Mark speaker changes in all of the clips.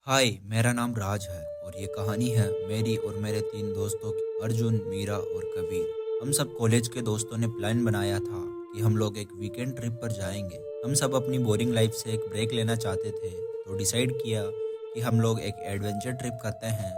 Speaker 1: हाय, मेरा नाम राज है और ये कहानी है मेरी और मेरे तीन दोस्तों की, अर्जुन, मीरा और कबीर। हम सब कॉलेज के दोस्तों ने प्लान बनाया था कि हम लोग एक वीकेंड ट्रिप पर जाएंगे। हम सब अपनी बोरिंग लाइफ से एक ब्रेक लेना चाहते थे, तो डिसाइड किया कि हम लोग एक एडवेंचर ट्रिप करते हैं।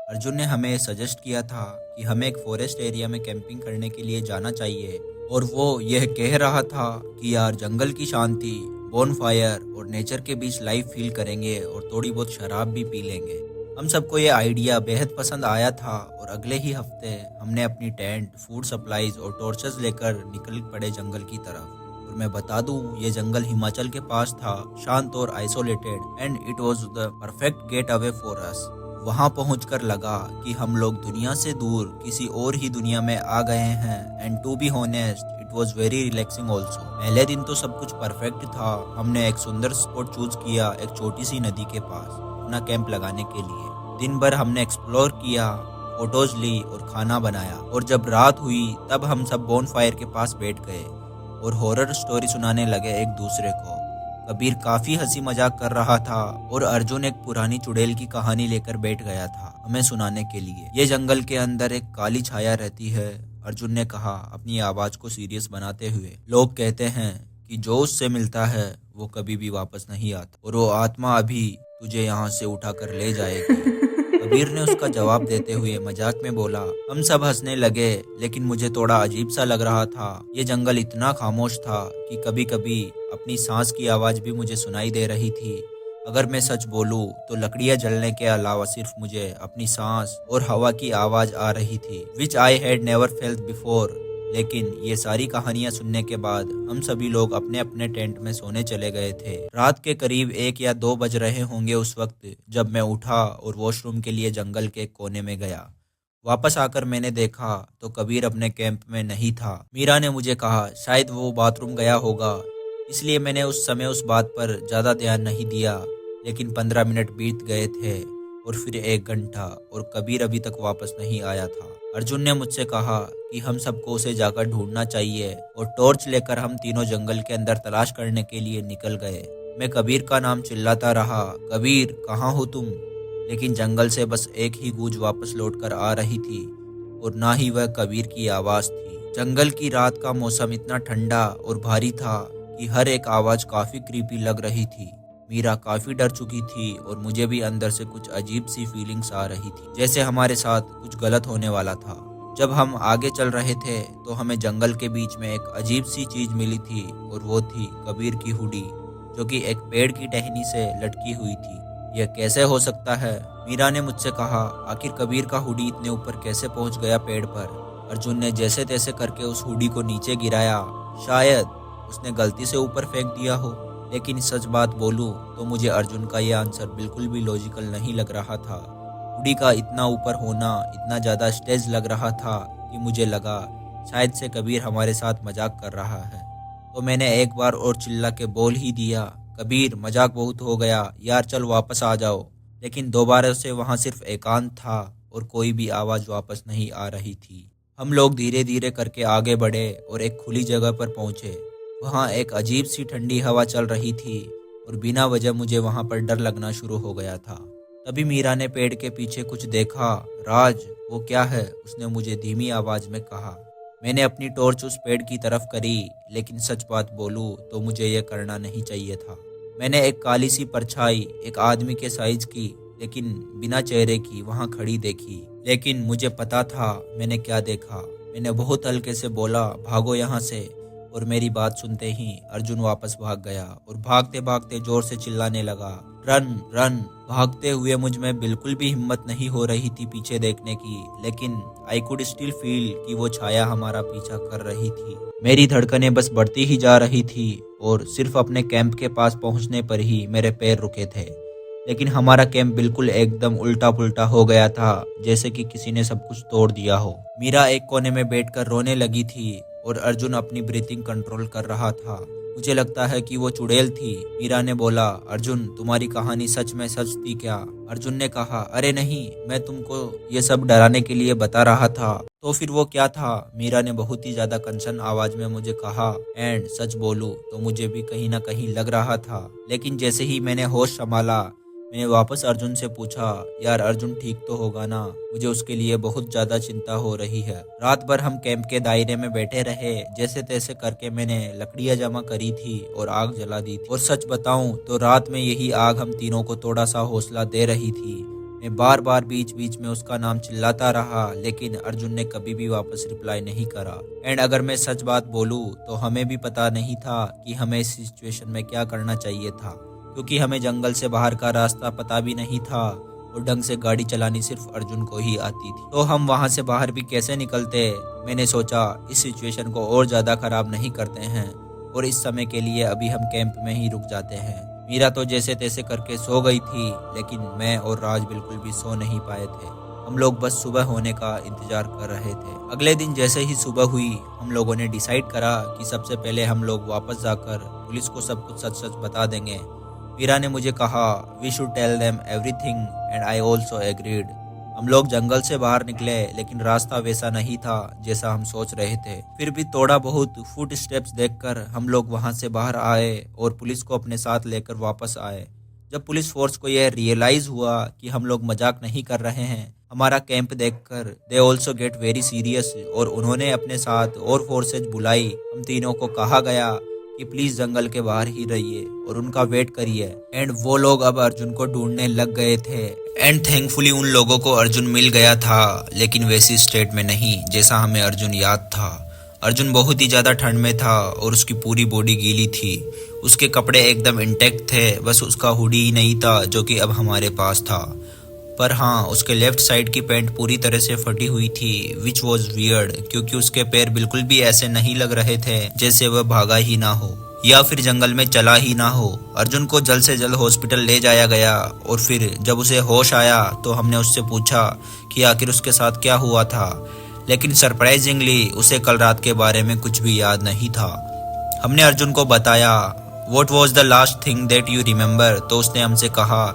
Speaker 1: अर्जुन ने हमें सजेस्ट किया था कि हमें एक फॉरेस्ट एरिया में कैंपिंग करने के लिए जाना चाहिए, और वो यह कह रहा था कि यार जंगल की शांति, बॉनफायर और नेचर के बीच लाइफ फील करेंगे और थोड़ी बहुत शराब भी पी लेंगे। हम सबको ये आइडिया बेहद पसंद आया था और अगले ही हफ्ते हमने अपनी टेंट, फूड सप्लाईज और टॉर्चेस लेकर निकल पड़े जंगल की तरफ। और मैं बता दूं, ये जंगल हिमाचल के पास था, शांत और isolated, and it was the perfect get away for us. वहां पहुंचकर लगा कि हम लोग दुनिया से दूर किसी और ही दुनिया में आ गए हैं, and to be honest it was very relaxing also. पहले दिन तो सब कुछ परफेक्ट था। हमने एक सुंदर स्पॉट चूज किया, एक छोटी सी नदी के पास अपना कैंप लगाने के लिए। दिन भर हमने एक्सप्लोर किया, फोटोज ली और खाना बनाया, और जब रात हुई तब हम सब बोन फायर के पास बैठ गए और हॉरर स्टोरी सुनाने लगे एक दूसरे को। कबीर काफी हंसी मजाक कर रहा था और अर्जुन एक पुरानी चुड़ैल की कहानी लेकर बैठ गया था हमें सुनाने के लिए। ये जंगल के अंदर एक काली छाया रहती है, अर्जुन ने कहा अपनी आवाज को सीरियस बनाते हुए। लोग कहते हैं कि जो उससे मिलता है वो कभी भी वापस नहीं आता, और वो आत्मा अभी तुझे यहाँ से उठाकर ले जाएगी। कबीर ने उसका जवाब देते हुए मजाक में बोला। हम सब हंसने लगे, लेकिन मुझे थोड़ा अजीब सा लग रहा था। ये जंगल इतना खामोश था कि कभी कभी अपनी सांस की आवाज भी मुझे सुनाई दे रही थी। अगर मैं सच बोलूं तो लकड़ियां जलने के अलावा सिर्फ मुझे अपनी सांस और हवा की आवाज आ रही थी, which I had never felt before. लेकिन ये सारी कहानियां सुनने के बाद हम सभी लोग अपने अपने टेंट में सोने चले गए थे। रात के करीब 1 या 2 बज रहे होंगे उस वक्त, जब मैं उठा और वॉशरूम के लिए जंगल के कोने में गया। वापस आकर मैंने देखा तो कबीर अपने कैंप में नहीं था। मीरा ने मुझे कहा शायद वो बाथरूम गया होगा, इसलिए मैंने उस समय उस बात पर ज्यादा ध्यान नहीं दिया। लेकिन 15 मिनट बीत गए थे और फिर 1 घंटा, और कबीर अभी तक वापस नहीं आया था। अर्जुन ने मुझसे कहा कि हम सबको उसे जाकर ढूंढना चाहिए, और टॉर्च लेकर हम तीनों जंगल के अंदर तलाश करने के लिए निकल गए। मैं कबीर का नाम चिल्लाता रहा, कबीर कहाँ हो तुम? लेकिन जंगल से बस एक ही गूंज वापस लौटकर आ रही थी, और ना ही वह कबीर की आवाज थी। जंगल की रात का मौसम इतना ठंडा और भारी था कि हर एक आवाज काफी क्रीपी लग रही थी। मीरा काफी डर चुकी थी और मुझे भी अंदर से कुछ अजीब सी फीलिंग्स आ रही थी, जैसे हमारे साथ कुछ गलत होने वाला था। जब हम आगे चल रहे थे तो हमें जंगल के बीच में एक अजीब सी चीज मिली थी, और वो थी कबीर की हुडी, जो कि एक पेड़ की टहनी से लटकी हुई थी। यह कैसे हो सकता है? मीरा ने मुझसे कहा, आखिर कबीर का हुडी इतने ऊपर कैसे पहुंच गया पेड़ पर? अर्जुन ने जैसे तैसे करके उस हुडी को नीचे गिराया। शायद उसने गलती से ऊपर फेंक दिया हो। लेकिन सच बात बोलूं तो मुझे अर्जुन का यह आंसर बिल्कुल भी लॉजिकल नहीं लग रहा था। हुडी का इतना ऊपर होना इतना ज्यादा स्टेज लग रहा था कि मुझे लगा शायद से कबीर हमारे साथ मजाक कर रहा है। तो मैंने एक बार और चिल्ला के बोल ही दिया, कबीर मजाक बहुत हो गया यार, चल वापस आ जाओ। लेकिन दोबारा से वहां सिर्फ एकांत था और कोई भी आवाज वापस नहीं आ रही थी। हम लोग धीरे धीरे करके आगे बढ़े और एक खुली जगह पर पहुंचे। वहाँ एक अजीब सी ठंडी हवा चल रही थी, और बिना वजह मुझे वहाँ पर डर लगना शुरू हो गया था। तभी मीरा ने पेड़ के पीछे कुछ देखा। राज, वो क्या है? उसने मुझे धीमी आवाज में कहा। मैंने अपनी टॉर्च उस पेड़ की तरफ करी, लेकिन सच बात बोलूं तो मुझे यह करना नहीं चाहिए था। मैंने एक काली सी परछाई, एक आदमी के साइज की लेकिन बिना चेहरे की, वहाँ खड़ी देखी। लेकिन मुझे पता था मैंने क्या देखा। मैंने बहुत हल्के से बोला, भागो यहाँ से। और मेरी बात सुनते ही अर्जुन वापस भाग गया और भागते भागते जोर से चिल्लाने लगा, रन रन। भागते हुए मुझ में बिल्कुल भी हिम्मत नहीं हो रही थी पीछे देखने की, लेकिन आई कुड स्टिल फील कि वो छाया हमारा पीछा कर रही थी। मेरी धड़कनें बस बढ़ती ही जा रही थी, और सिर्फ अपने कैंप के पास पहुंचने पर ही मेरे पैर रुके थे। लेकिन हमारा कैंप बिल्कुल एकदम उल्टा पुल्टा हो गया था, जैसे कि किसी ने सब कुछ तोड़ दिया हो। मीरा एक कोने में बैठकर रोने लगी थी और अर्जुन अपनी ब्रीथिंग कंट्रोल कर रहा था। मुझे लगता है कि वो चुड़ैल थी। मीरा ने बोला, अर्जुन तुम्हारी कहानी सच में सच थी क्या? अर्जुन ने कहा, अरे नहीं, मैं तुमको ये सब डराने के लिए बता रहा था। तो फिर वो क्या था? मीरा ने बहुत ही ज्यादा कंसर्न आवाज में मुझे कहा। एंड सच बोलूं तो मुझे भी कहीं ना कहीं लग रहा था। लेकिन जैसे ही मैंने होश संभाला, मैंने वापस अर्जुन से पूछा, यार अर्जुन ठीक तो होगा ना? मुझे उसके लिए बहुत ज्यादा चिंता हो रही है। रात भर हम कैंप के दायरे में बैठे रहे। जैसे तैसे करके मैंने लकड़ियां जमा करी थी और आग जला दी थी। और सच बताऊं तो रात में यही आग हम तीनों को थोड़ा सा हौसला दे रही थी। मैं बार बार बीच बीच में उसका नाम चिल्लाता रहा, लेकिन अर्जुन ने कभी भी वापस रिप्लाई नहीं करा। एंड अगर मैं सच बात बोलूं तो हमें भी पता नहीं था कि हमें इस सिचुएशन में क्या करना चाहिए था, क्योंकि हमें जंगल से बाहर का रास्ता पता भी नहीं था और ढंग से गाड़ी चलानी सिर्फ अर्जुन को ही आती थी। तो हम वहां से बाहर भी कैसे निकलते? मैंने सोचा इस सिचुएशन को और ज्यादा खराब नहीं करते हैं और इस समय के लिए अभी हम कैंप में ही रुक जाते हैं। मीरा तो जैसे तैसे करके सो गई थी, लेकिन मैं और राज बिल्कुल भी सो नहीं पाए थे। हम लोग बस सुबह होने का इंतजार कर रहे थे। अगले दिन जैसे ही सुबह हुई, हम लोगों ने डिसाइड करा कि सबसे पहले हम लोग वापस जाकर पुलिस को सब कुछ सच सच बता देंगे। मीरा ने मुझे कहा, we should tell them everything and I also agreed. हम लोग जंगल से बाहर निकले, लेकिन रास्ता वैसा नहीं था जैसा हम सोच रहे थे। फिर भी थोड़ा बहुत फुट स्टेप्स देखकर हम लोग वहां से बाहर आए और पुलिस को अपने साथ लेकर वापस आए। जब पुलिस फोर्स को यह रियलाइज हुआ कि हम लोग मजाक नहीं कर रहे हैं, हमारा कैंप देखकर they also get very serious और उन्होंने अपने साथ और फोर्सेज बुलाई। हम तीनों को कहा गया कि प्लीज जंगल के बाहर ही रहिए और उनका वेट करिए। एंड वो लोग अब अर्जुन को ढूंढने लग गए थे। एंड थैंकफुली उन लोगों को अर्जुन मिल गया था, लेकिन वैसी स्टेट में नहीं जैसा हमें अर्जुन याद था। अर्जुन बहुत ही ज्यादा ठंड में था और उसकी पूरी बॉडी गीली थी। उसके कपड़े एकदम इंटैक्ट थे, बस उसका हुडी ही नहीं था जो कि अब हमारे पास था। पर हाँ, उसके लेफ्ट साइड की पैंट पूरी तरह से फटी हुई थी, विच वॉज वियर्ड, क्योंकि उसके पैर बिल्कुल भी ऐसे नहीं लग रहे थे जैसे वह भागा ही ना हो या फिर जंगल में चला ही ना हो। अर्जुन को जल्द से जल्द हॉस्पिटल ले जाया गया और फिर जब उसे होश आया तो हमने उससे पूछा कि आखिर उसके साथ क्या हुआ था, लेकिन सरप्राइजिंगली उसे कल रात के बारे में कुछ भी याद नहीं था। हमने अर्जुन को बताया, What was the last thing that you remember? तो उसने हमसे कहा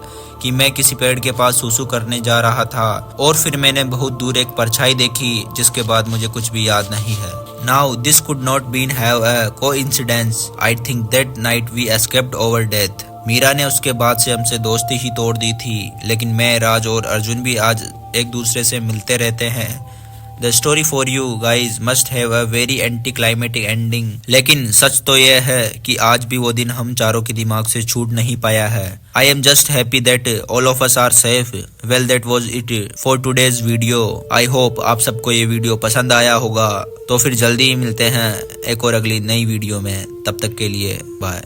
Speaker 1: कि मैं किसी पेड़ के पास सूसू करने जा रहा था और फिर मैंने बहुत दूर एक परछाई देखी, जिसके बाद मुझे कुछ भी याद नहीं है। Now this could not be have a coincidence. I think that night we escaped over death. Meera ने उसके बाद से हमसे दोस्ती ही तोड़ दी थी, लेकिन मैं, राज और अर्जुन भी आज एक दूसरे से मिलते रहते हैं। The story for you guys must have a very anticlimactic ending. लेकिन सच तो यह है कि आज भी वो दिन हम चारों के दिमाग से छूट नहीं पाया है। I am just happy that all of us are safe. Well, that was it for today's video. I hope आप सबको ये वीडियो पसंद आया होगा। तो फिर जल्दी ही मिलते हैं एक और अगली नई वीडियो में। तब तक के लिए बाय।